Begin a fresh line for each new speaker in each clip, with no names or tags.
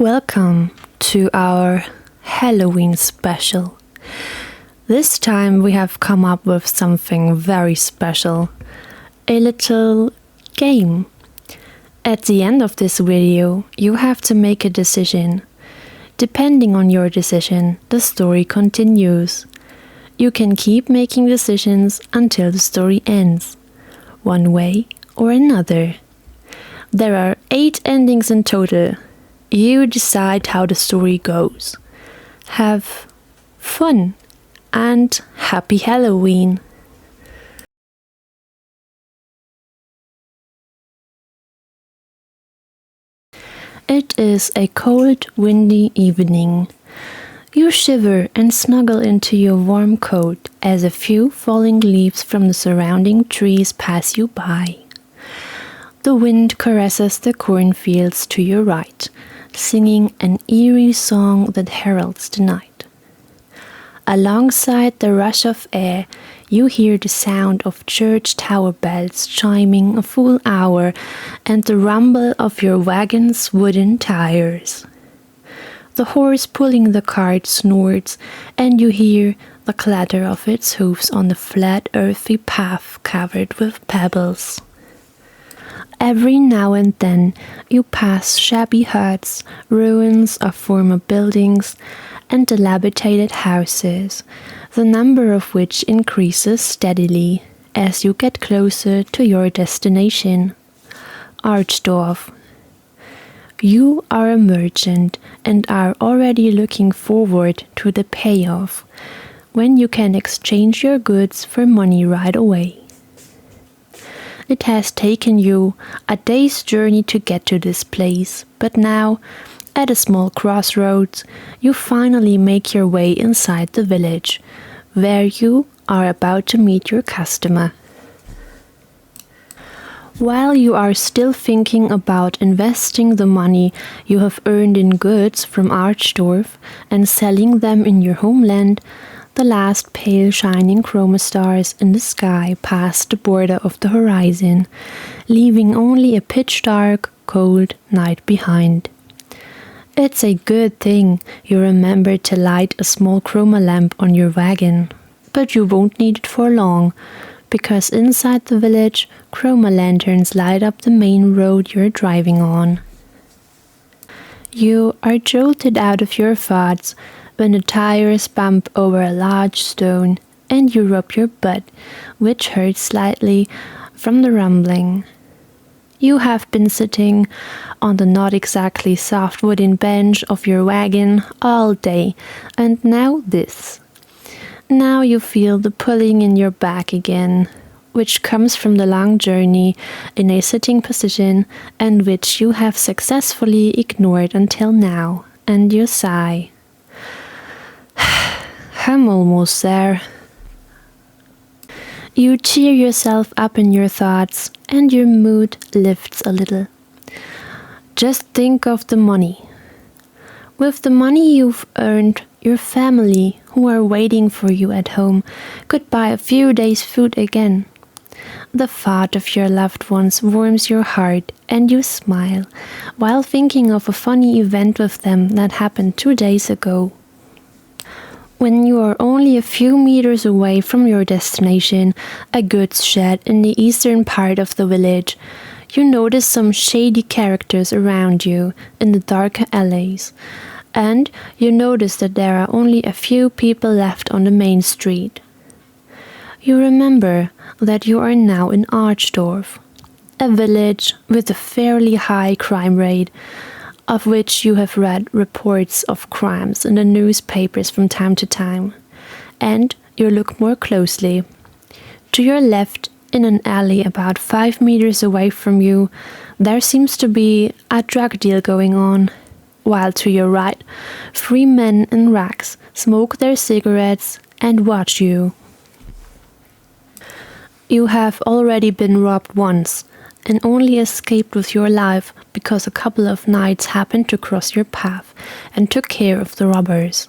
Welcome to our Halloween special. This time we have come up with something very special, a little game. At the end of this video, you have to make a decision. Depending on your decision, the story continues. You can keep making decisions until the story ends, one way or another. There are 8 endings in total. You decide how the story goes. Have fun and happy Halloween! It is a cold, windy evening. You shiver and snuggle into your warm coat as a few falling leaves from the surrounding trees pass you by. The wind caresses the cornfields to your right, singing an eerie song that heralds the night. Alongside the rush of air, you hear the sound of church tower bells chiming a full hour and the rumble of your wagon's wooden tires. The horse pulling the cart snorts, and you hear the clatter of its hooves on the flat, earthy path covered with pebbles. Every now and then you pass shabby huts, ruins of former buildings, and dilapidated houses, the number of which increases steadily as you get closer to your destination, Archdorf. You are a merchant and are already looking forward to the payoff, when you can exchange your goods for money right away. It has taken you a day's journey to get to this place, but now, at a small crossroads, you finally make your way inside the village, where you are about to meet your customer. While you are still thinking about investing the money you have earned in goods from Archdorf and selling them in your homeland, the last pale shining chroma stars in the sky pass the border of the horizon, leaving only a pitch-dark, cold night behind. It's a good thing you remembered to light a small chroma lamp on your wagon, but you won't need it for long, because inside the village, chroma lanterns light up the main road you're driving on. You are jolted out of your thoughts when the tires bump over a large stone and you rub your butt, which hurts slightly from the rumbling. You have been sitting on the not exactly soft wooden bench of your wagon all day, and now this. Now you feel the pulling in your back again, which comes from the long journey in a sitting position and which you have successfully ignored until now, and you sigh. I'm almost there. You cheer yourself up in your thoughts and your mood lifts a little. Just think of the money. With the money you've earned, your family, who are waiting for you at home, could buy a few days' food again. The thought of your loved ones warms your heart and you smile while thinking of a funny event with them that happened 2 days ago. When you are only a few meters away from your destination, a goods shed in the eastern part of the village, you notice some shady characters around you in the darker alleys, and you notice that there are only a few people left on the main street. You remember that you are now in Archdorf, a village with a fairly high crime rate, of which you have read reports of crimes in the newspapers from time to time, and you look more closely. To your left, in an alley about 5 meters away from you, there seems to be a drug deal going on, while to your right, 3 men in rags smoke their cigarettes and watch you. You have already been robbed once, and only escaped with your life because a couple of knights happened to cross your path and took care of the robbers.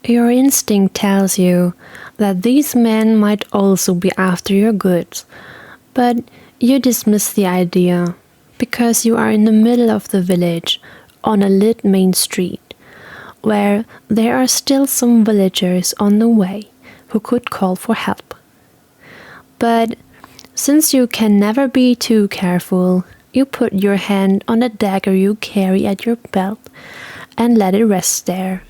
Your instinct tells you that these men might also be after your goods, but you dismiss the idea, because you are in the middle of the village, on a lit main street, where there are still some villagers on the way who could call for help. But since you can never be too careful, you put your hand on a dagger you carry at your belt and let it rest there.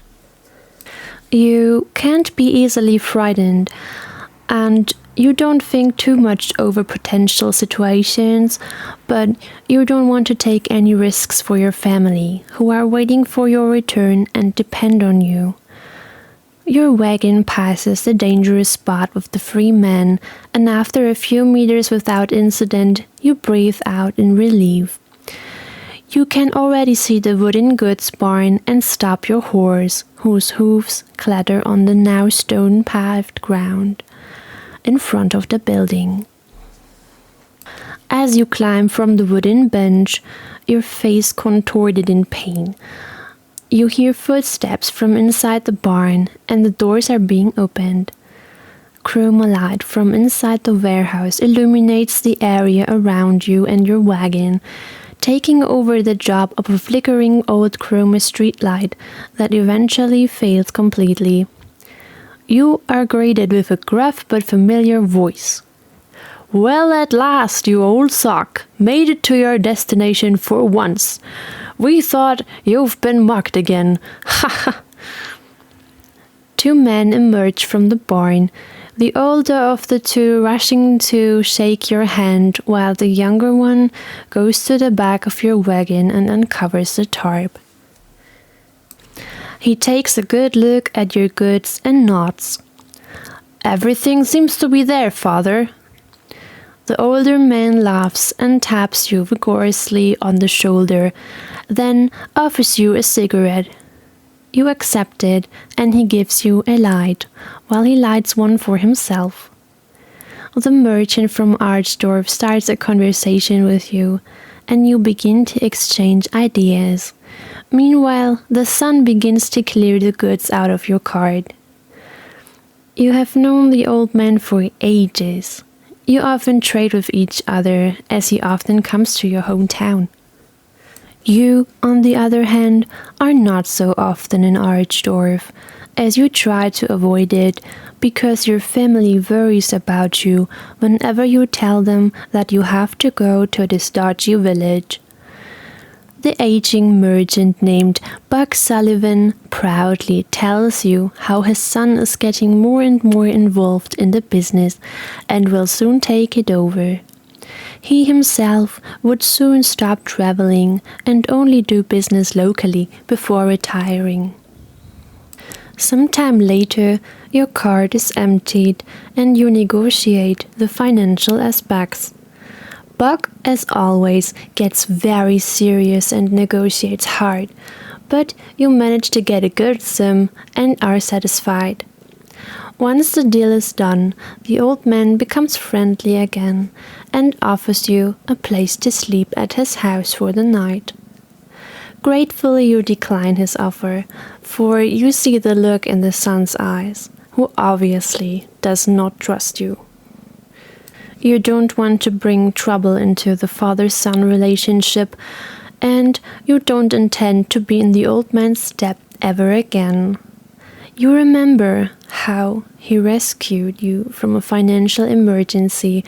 You can't be easily frightened, and you don't think too much over potential situations, but you don't want to take any risks for your family, who are waiting for your return and depend on you. Your wagon passes the dangerous spot with the 3 men, and after a few meters without incident, you breathe out in relief. You can already see the wooden goods barn and stop your horse, whose hooves clatter on the now stone-paved ground in front of the building. As you climb from the wooden bench, your face contorted in pain, you hear footsteps from inside the barn, and the doors are being opened. Chroma light from inside the warehouse illuminates the area around you and your wagon, taking over the job of a flickering old chroma streetlight that eventually fails completely. You are greeted with a gruff but familiar voice. "Well, at last, you old sock, made it to your destination for once. We thought you've been mugged again. Ha ha!" 2 men emerge from the barn, the older of the 2 rushing to shake your hand, while the younger one goes to the back of your wagon and uncovers the tarp. He takes a good look at your goods and nods. "Everything seems to be there, father." The older man laughs and taps you vigorously on the shoulder, then offers you a cigarette. You accept it, and he gives you a light, while he lights one for himself. The merchant from Archdorf starts a conversation with you, and you begin to exchange ideas. Meanwhile, the sun begins to clear the goods out of your cart. You have known the old man for ages. You often trade with each other, as he often comes to your hometown. You, on the other hand, are not so often in Archdorf, as you try to avoid it because your family worries about you whenever you tell them that you have to go to this dodgy village. The aging merchant named Buck Sullivan proudly tells you how his son is getting more and more involved in the business and will soon take it over. He himself would soon stop traveling and only do business locally before retiring. Sometime later, your cart is emptied and you negotiate the financial aspects. Buck, as always, gets very serious and negotiates hard, but you manage to get a good sum and are satisfied. Once the deal is done, the old man becomes friendly again and offers you a place to sleep at his house for the night. Gratefully you decline his offer, for you see the look in the son's eyes, who obviously does not trust you. You don't want to bring trouble into the father-son relationship, and you don't intend to be in the old man's debt ever again. You remember how he rescued you from a financial emergency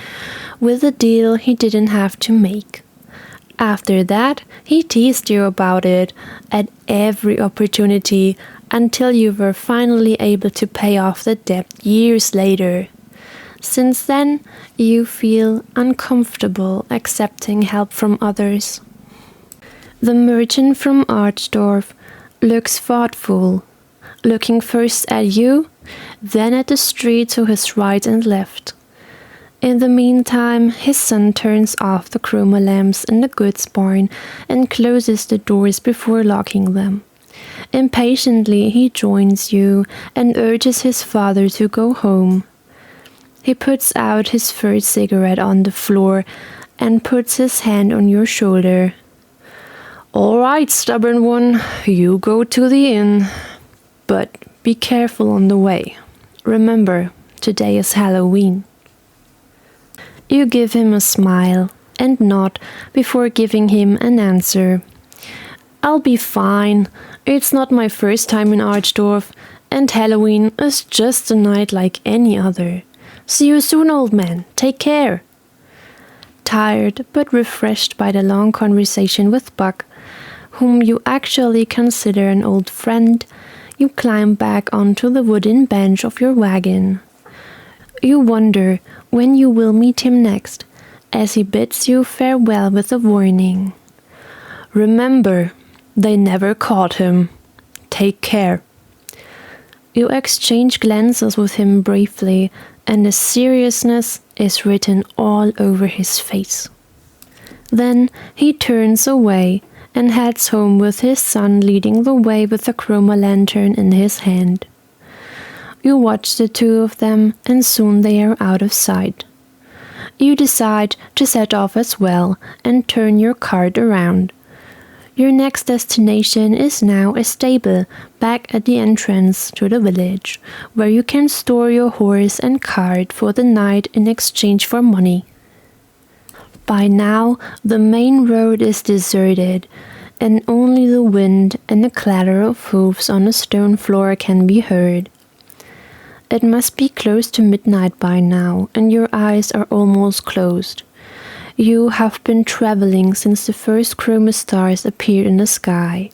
with a deal he didn't have to make. After that, he teased you about it at every opportunity until you were finally able to pay off the debt years later. Since then, you feel uncomfortable accepting help from others. The merchant from Archdorf looks thoughtful, looking first at you, then at the street to his right and left. In the meantime, his son turns off the chroma lamps in the goods barn and closes the doors before locking them. Impatiently, he joins you and urges his father to go home. He puts out his first cigarette on the floor and puts his hand on your shoulder. "All right, stubborn one, you go to the inn. But be careful on the way. Remember, today is Halloween." You give him a smile and nod before giving him an answer. I'll be fine. It's not my first time in Archdorf, and Halloween is just a night like any other. See you soon, old man. Take care. Tired but refreshed by the long conversation with Buck, whom you actually consider an old friend, you climb back onto the wooden bench of your wagon. You wonder when you will meet him next, as he bids you farewell with a warning. Remember, they never caught him. Take care. You exchange glances with him briefly, and the seriousness is written all over his face. Then he turns away and heads home with his son leading the way with a chroma lantern in his hand. You watch the two of them, and soon they are out of sight. You decide to set off as well and turn your cart around. Your next destination is now a stable back at the entrance to the village, where you can store your horse and cart for the night in exchange for money. By now, the main road is deserted, and only the wind and the clatter of hooves on the stone floor can be heard. It must be close to midnight by now, and your eyes are almost closed. You have been traveling since the first chroma stars appeared in the sky.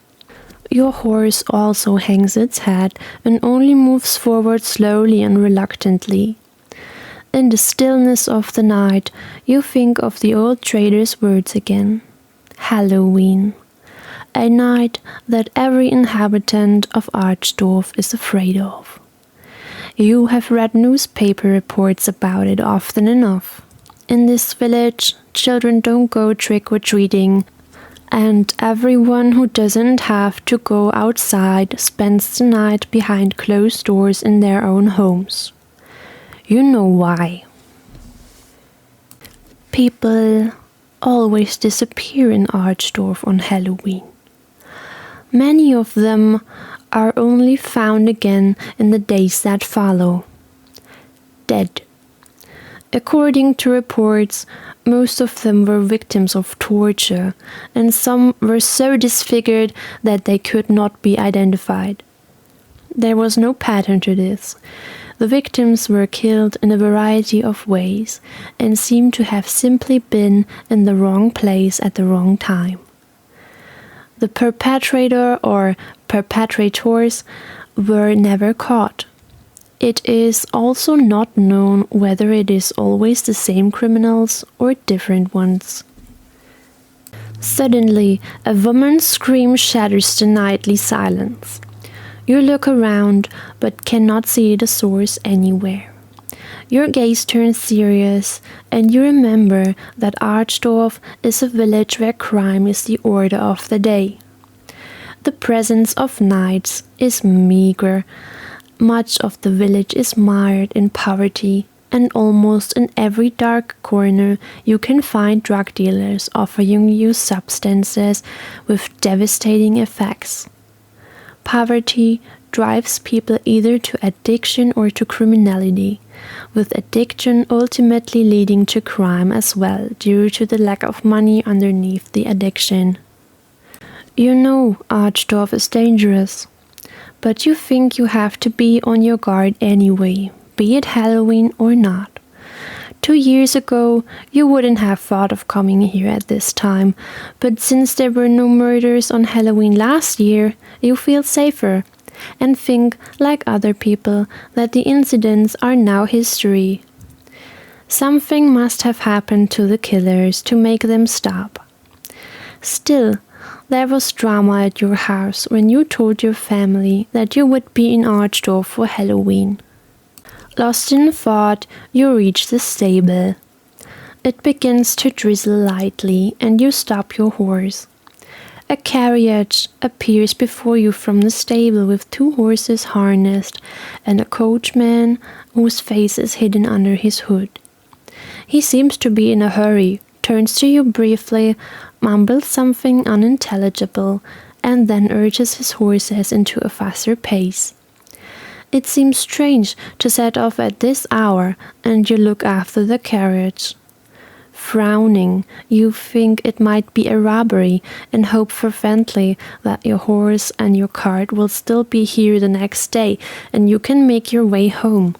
Your horse also hangs its head and only moves forward slowly and reluctantly. In the stillness of the night, you think of the old trader's words again. Halloween. A night that every inhabitant of Archdorf is afraid of. You have read newspaper reports about it often enough. In this village, children don't go trick-or-treating, and everyone who doesn't have to go outside spends the night behind closed doors in their own homes. You know why. People always disappear in Archdorf on Halloween. Many of them are only found again in the days that follow. Dead. According to reports, most of them were victims of torture, and some were so disfigured that they could not be identified. There was no pattern to this. The victims were killed in a variety of ways, and seemed to have simply been in the wrong place at the wrong time. The perpetrator or perpetrators were never caught. It is also not known whether it is always the same criminals or different ones. Suddenly, a woman's scream shatters the nightly silence. You look around, but cannot see the source anywhere. Your gaze turns serious, and you remember that Archdorf is a village where crime is the order of the day. The presence of knights is meager. Much of the village is mired in poverty, and almost in every dark corner you can find drug dealers offering you substances with devastating effects. Poverty drives people either to addiction or to criminality, with addiction ultimately leading to crime as well due to the lack of money underneath the addiction. You know Archdorf is dangerous, but you think you have to be on your guard anyway, be it Halloween or not. 2 years ago, you wouldn't have thought of coming here at this time, but since there were no murders on Halloween last year, you feel safer, and think, like other people, that the incidents are now history. Something must have happened to the killers to make them stop. Still, there was drama at your house when you told your family that you would be in Archdorf for Halloween. Lost in thought, you reach the stable. It begins to drizzle lightly, and you stop your horse. A carriage appears before you from the stable with 2 horses harnessed and a coachman whose face is hidden under his hood. He seems to be in a hurry, turns to you briefly, mumbles something unintelligible, and then urges his horses into a faster pace. It seems strange to set off at this hour, and you look after the carriage. frowning. You think it might be a robbery and hope fervently that your horse and your cart will still be here the next day and you can make your way home.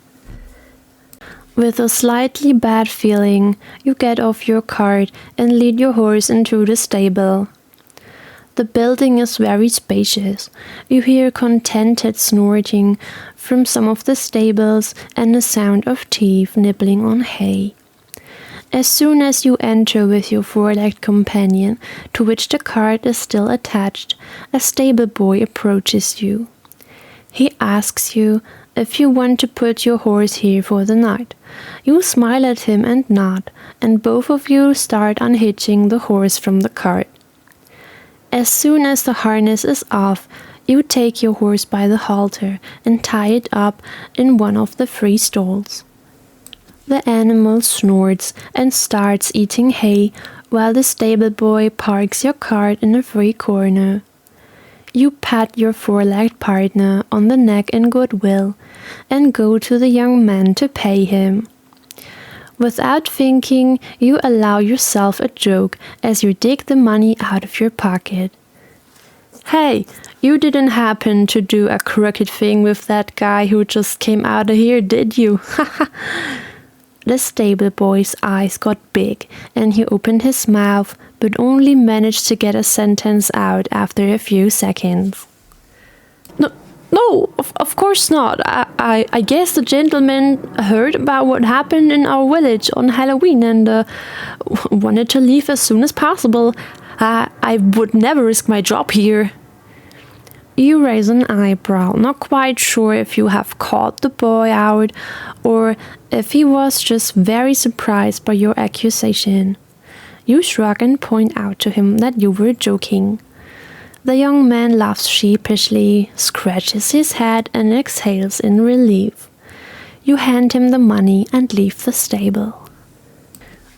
With a slightly bad feeling, you get off your cart and lead your horse into the stable. The building is very spacious. You hear contented snorting from some of the stables and the sound of teeth nibbling on hay. As soon as you enter with your four-legged companion, to which the cart is still attached, a stable boy approaches you. He asks you if you want to put your horse here for the night. You smile at him and nod, and both of you start unhitching the horse from the cart. As soon as the harness is off, you take your horse by the halter and tie it up in one of the 3 stalls. The animal snorts and starts eating hay, while the stable boy parks your cart in a free corner. You pat your four-legged partner on the neck in goodwill and go to the young man to pay him. Without thinking, you allow yourself a joke as you dig the money out of your pocket. "Hey, you didn't happen to do a crooked thing with that guy who just came out of here, did you?" The stable boy's eyes got big, and he opened his mouth, but only managed to get a sentence out after a few seconds. No, of course not. I guess the gentleman heard about what happened in our village on Halloween and wanted to leave as soon as possible. I would never risk my job here. You raise an eyebrow, not quite sure if you have caught the boy out or if he was just very surprised by your accusation. You shrug and point out to him that you were joking. The young man laughs sheepishly, scratches his head and exhales in relief. You hand him the money and leave the stable.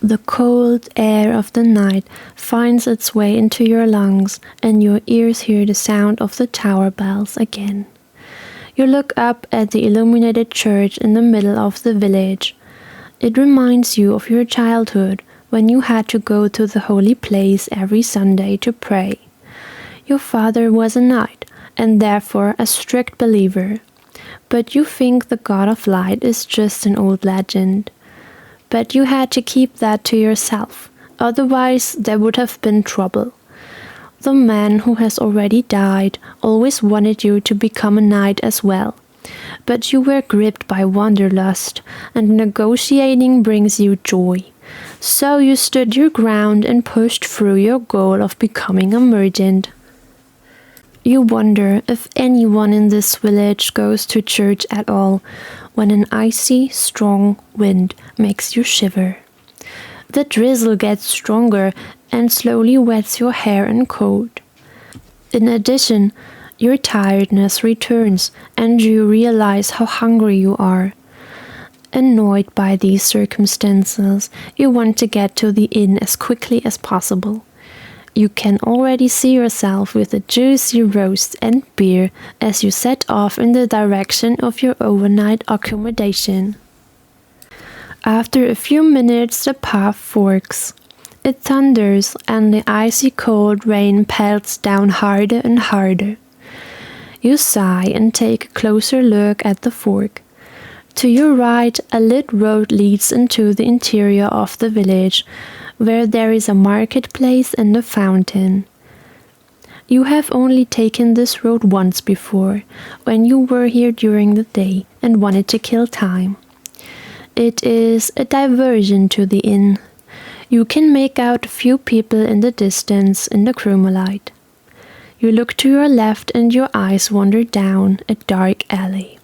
The cold air of the night finds its way into your lungs, and your ears hear the sound of the tower bells again. You look up at the illuminated church in the middle of the village. It reminds you of your childhood, when you had to go to the holy place every Sunday to pray. Your father was a knight, and therefore a strict believer. But you think the God of Light is just an old legend. But you had to keep that to yourself, otherwise there would have been trouble. The man who has already died always wanted you to become a knight as well. But you were gripped by wanderlust, and negotiating brings you joy. So you stood your ground and pushed through your goal of becoming a merchant. You wonder if anyone in this village goes to church at all, when an icy, strong wind makes you shiver. The drizzle gets stronger and slowly wets your hair and coat. In addition, your tiredness returns and you realize how hungry you are. Annoyed by these circumstances, you want to get to the inn as quickly as possible. You can already see yourself with a juicy roast and beer as you set off in the direction of your overnight accommodation. After a few minutes, the path forks. It thunders and the icy cold rain pelts down harder and harder. You sigh and take a closer look at the fork. To your right, a lit road leads into the interior of the village, where there is a marketplace and a fountain. You have only taken this road once before, when you were here during the day and wanted to kill time. It is a diversion to the inn. You can make out a few people in the distance in the chromolight. You look to your left and your eyes wander down a dark alley.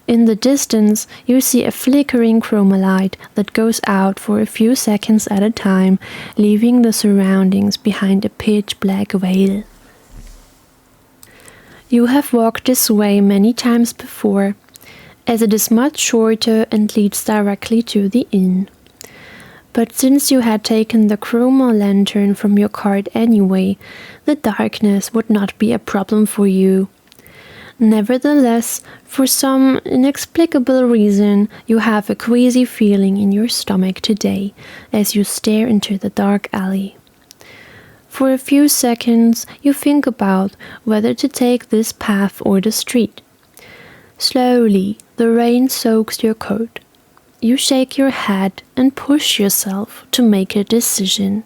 In the distance, you see a flickering chromolight that goes out for a few seconds at a time, leaving the surroundings behind a pitch-black veil. You have walked this way many times before, as it is much shorter and leads directly to the inn. But since you had taken the chroma lantern from your cart anyway, the darkness would not be a problem for you. Nevertheless, for some inexplicable reason, you have a queasy feeling in your stomach today as you stare into the dark alley. For a few seconds, you think about whether to take this path or the street. Slowly, the rain soaks your coat. You shake your head and push yourself to make a decision.